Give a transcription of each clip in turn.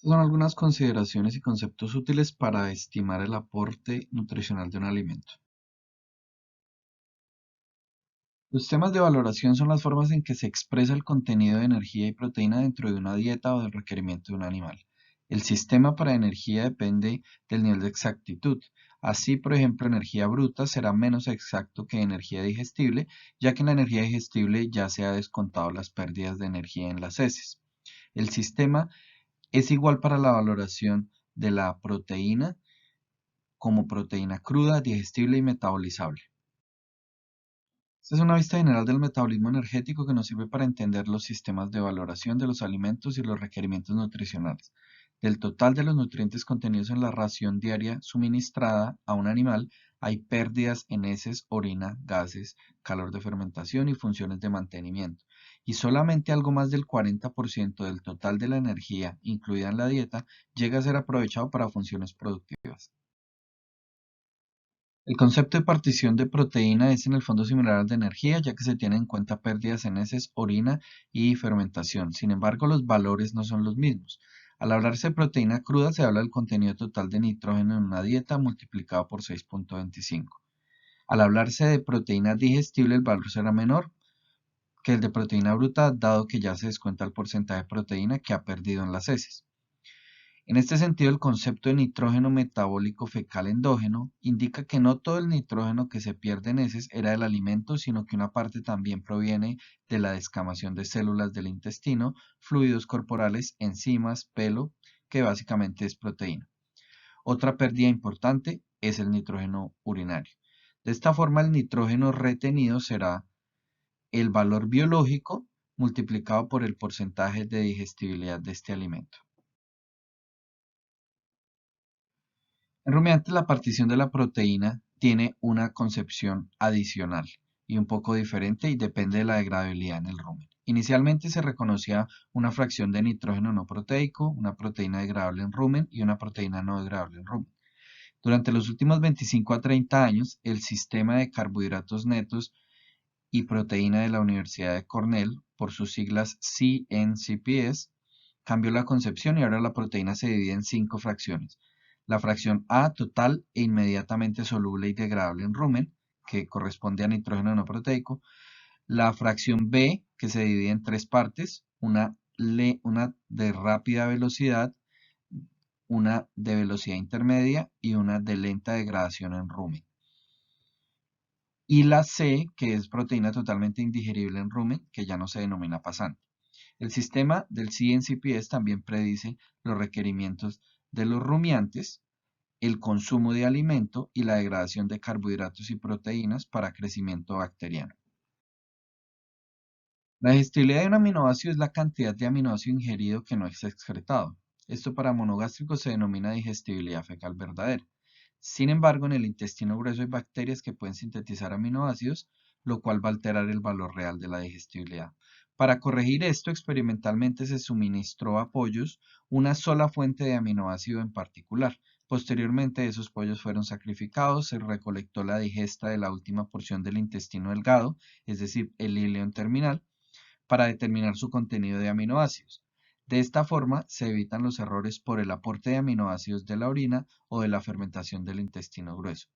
Estas son algunas consideraciones y conceptos útiles para estimar el aporte nutricional de un alimento. Los sistemas de valoración son las formas en que se expresa el contenido de energía y proteína dentro de una dieta o del requerimiento de un animal. El sistema para energía depende del nivel de exactitud. Así, por ejemplo, energía bruta será menos exacto que energía digestible, ya que en la energía digestible ya se ha descontado las pérdidas de energía en las heces. El sistema es igual para la valoración de la proteína como proteína cruda, digestible y metabolizable. Esta es una vista general del metabolismo energético que nos sirve para entender los sistemas de valoración de los alimentos y los requerimientos nutricionales. Del total de los nutrientes contenidos en la ración diaria suministrada a un animal, hay pérdidas en heces, orina, gases, calor de fermentación y funciones de mantenimiento. Y solamente algo más del 40% del total de la energía incluida en la dieta llega a ser aprovechado para funciones productivas. El concepto de partición de proteína es en el fondo similar al de energía, ya que se tienen en cuenta pérdidas en heces, orina y fermentación. Sin embargo, los valores no son los mismos. Al hablarse de proteína cruda, se habla del contenido total de nitrógeno en una dieta multiplicado por 6.25. Al hablarse de proteína digestible, el valor será menor que el de proteína bruta, dado que ya se descuenta el porcentaje de proteína que ha perdido en las heces. En este sentido, el concepto de nitrógeno metabólico fecal endógeno indica que no todo el nitrógeno que se pierde en heces era del alimento, sino que una parte también proviene de la descamación de células del intestino, fluidos corporales, enzimas, pelo, que básicamente es proteína. Otra pérdida importante es el nitrógeno urinario. De esta forma, el nitrógeno retenido será el valor biológico multiplicado por el porcentaje de digestibilidad de este alimento. En rumiantes, la partición de la proteína tiene una concepción adicional y un poco diferente y depende de la degradabilidad en el rumen. Inicialmente se reconocía una fracción de nitrógeno no proteico, una proteína degradable en rumen y una proteína no degradable en rumen. Durante los últimos 25 a 30 años, el sistema de carbohidratos netos y proteína de la Universidad de Cornell, por sus siglas CNCPS, cambió la concepción y ahora la proteína se divide en 5 fracciones. La fracción A, total e inmediatamente soluble y degradable en rumen, que corresponde a nitrógeno no proteico. La fracción B, que se divide en 3 partes, una de rápida velocidad, una de velocidad intermedia y una de lenta degradación en rumen. Y la C, que es proteína totalmente indigerible en rumen, que ya no se denomina pasante. El sistema del CNCPS también predice los requerimientos de los rumiantes, el consumo de alimento y la degradación de carbohidratos y proteínas para crecimiento bacteriano. La digestibilidad de un aminoácido es la cantidad de aminoácido ingerido que no es excretado. Esto para monogástricos se denomina digestibilidad fecal verdadera. Sin embargo, en el intestino grueso hay bacterias que pueden sintetizar aminoácidos, lo cual va a alterar el valor real de la digestibilidad. Para corregir esto, experimentalmente se suministró a pollos una sola fuente de aminoácido en particular. Posteriormente, esos pollos fueron sacrificados, se recolectó la digesta de la última porción del intestino delgado, es decir, el ileón terminal, para determinar su contenido de aminoácidos. De esta forma, se evitan los errores por el aporte de aminoácidos de la orina o de la fermentación del intestino grueso.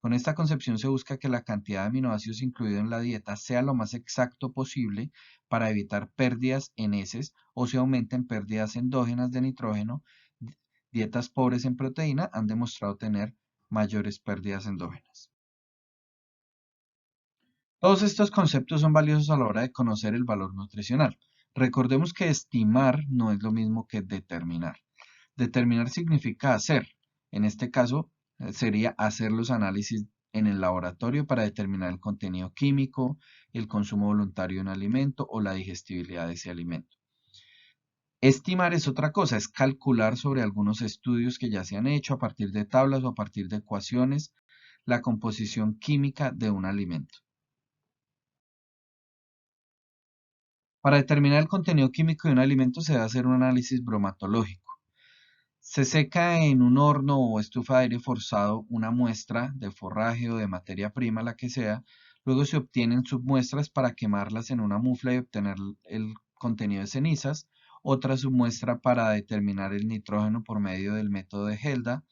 Con esta concepción se busca que la cantidad de aminoácidos incluido en la dieta sea lo más exacto posible para evitar pérdidas en heces o se aumenten pérdidas endógenas de nitrógeno. Dietas pobres en proteína han demostrado tener mayores pérdidas endógenas. Todos estos conceptos son valiosos a la hora de conocer el valor nutricional. Recordemos que estimar no es lo mismo que determinar. Determinar significa hacer. En este caso, sería hacer los análisis en el laboratorio para determinar el contenido químico, el consumo voluntario de un alimento o la digestibilidad de ese alimento. Estimar es otra cosa, es calcular sobre algunos estudios que ya se han hecho a partir de tablas o a partir de ecuaciones la composición química de un alimento. Para determinar el contenido químico de un alimento se debe hacer un análisis bromatológico. Se seca en un horno o estufa de aire forzado una muestra de forraje o de materia prima, la que sea. Luego se obtienen submuestras para quemarlas en una mufla y obtener el contenido de cenizas. otra submuestra para determinar el nitrógeno por medio del método de Helda,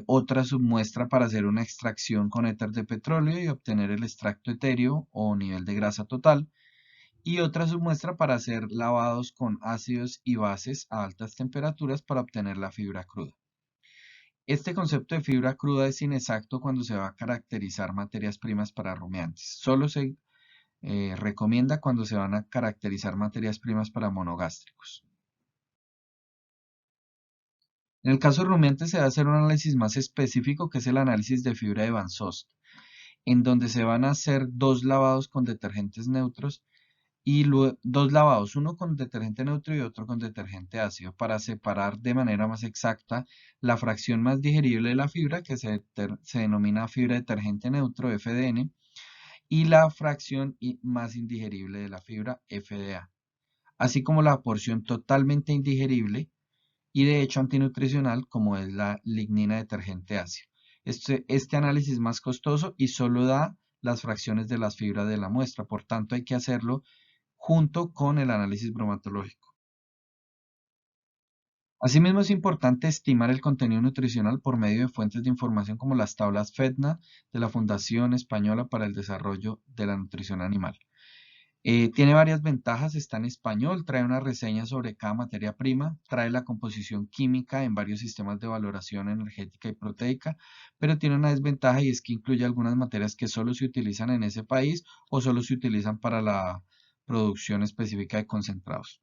otra submuestra para hacer una extracción con éter de petróleo y obtener el extracto etéreo o nivel de grasa total, y otra submuestra para hacer lavados con ácidos y bases a altas temperaturas para obtener la fibra cruda. Este concepto de fibra cruda es inexacto cuando se va a caracterizar materias primas para rumiantes. Solo se recomienda cuando se van a caracterizar materias primas para monogástricos. En el caso de rumiantes se va a hacer un análisis más específico, que es el análisis de fibra de Van Soest, en donde se van a hacer dos lavados con detergentes neutros y dos lavados, uno con detergente neutro y otro con detergente ácido, para separar de manera más exacta la fracción más digerible de la fibra, que se denomina fibra detergente neutro, FDN, y la fracción más indigerible de la fibra, FDA, así como la porción totalmente indigerible y de hecho antinutricional, como es la lignina detergente ácido. Este análisis es más costoso y solo da las fracciones de las fibras de la muestra, por tanto hay que hacerlo junto con el análisis bromatológico. Asimismo, es importante estimar el contenido nutricional por medio de fuentes de información como las tablas FEDNA de la Fundación Española para el Desarrollo de la Nutrición Animal. Tiene varias ventajas, está en español, trae una reseña sobre cada materia prima, trae la composición química en varios sistemas de valoración energética y proteica, pero tiene una desventaja y es que incluye algunas materias que solo se utilizan en ese país o solo se utilizan para la producción específica de concentrados.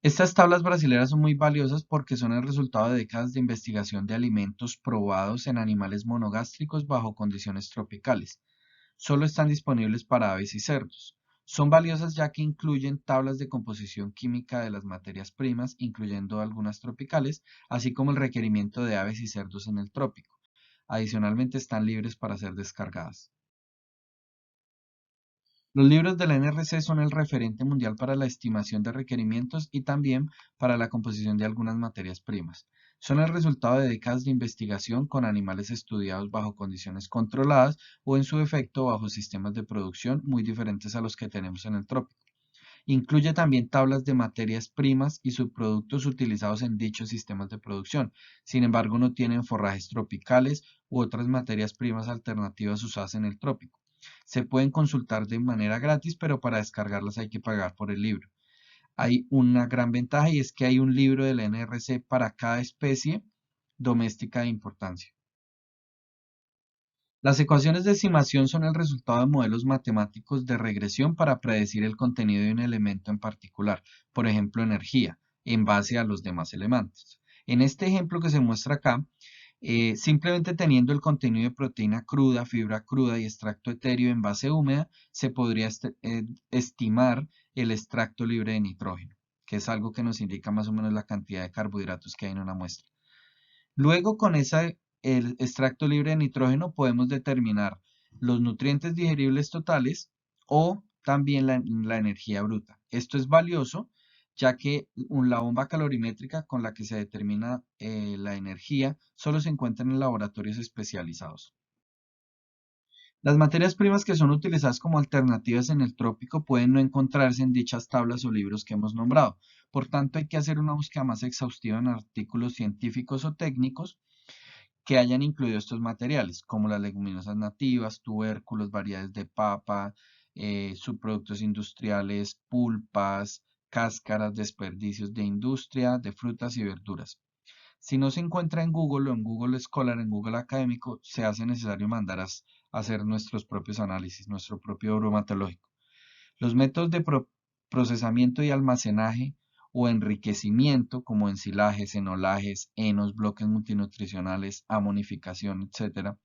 Estas tablas brasileñas son muy valiosas porque son el resultado de décadas de investigación de alimentos probados en animales monogástricos bajo condiciones tropicales. Solo están disponibles para aves y cerdos. Son valiosas ya que incluyen tablas de composición química de las materias primas, incluyendo algunas tropicales, así como el requerimiento de aves y cerdos en el trópico. Adicionalmente están libres para ser descargadas. Los libros de la NRC son el referente mundial para la estimación de requerimientos y también para la composición de algunas materias primas. Son el resultado de décadas de investigación con animales estudiados bajo condiciones controladas o en su defecto bajo sistemas de producción muy diferentes a los que tenemos en el trópico. Incluye también tablas de materias primas y subproductos utilizados en dichos sistemas de producción. Sin embargo, no tienen forrajes tropicales u otras materias primas alternativas usadas en el trópico. Se pueden consultar de manera gratis, pero para descargarlas hay que pagar por el libro. Hay una gran ventaja y es que hay un libro del NRC para cada especie doméstica de importancia. Las ecuaciones de estimación son el resultado de modelos matemáticos de regresión para predecir el contenido de un elemento en particular, por ejemplo, energía, en base a los demás elementos. En este ejemplo que se muestra acá, simplemente teniendo el contenido de proteína cruda, fibra cruda y extracto etéreo en base húmeda, se podría estimar el extracto libre de nitrógeno, que es algo que nos indica más o menos la cantidad de carbohidratos que hay en una muestra. Luego, con el extracto libre de nitrógeno podemos determinar los nutrientes digeribles totales o también la energía bruta. Esto es valioso ya que la bomba calorimétrica con la que se determina la energía solo se encuentra en laboratorios especializados. Las materias primas que son utilizadas como alternativas en el trópico pueden no encontrarse en dichas tablas o libros que hemos nombrado. Por tanto, hay que hacer una búsqueda más exhaustiva en artículos científicos o técnicos que hayan incluido estos materiales, como las leguminosas nativas, tubérculos, variedades de papa, subproductos industriales, pulpas, cáscaras, desperdicios de industria, de frutas y verduras. Si no se encuentra en Google o en Google Scholar, en Google Académico, se hace necesario mandar a hacer nuestros propios análisis, nuestro propio bromatológico. Los métodos de procesamiento y almacenaje o enriquecimiento, como ensilajes, enolajes, enos, bloques multinutricionales, amonificación, etc.,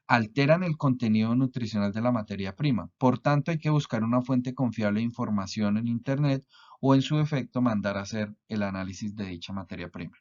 alteran el contenido nutricional de la materia prima. Por tanto, hay que buscar una fuente confiable de información en Internet o en su defecto mandar a hacer el análisis de dicha materia prima.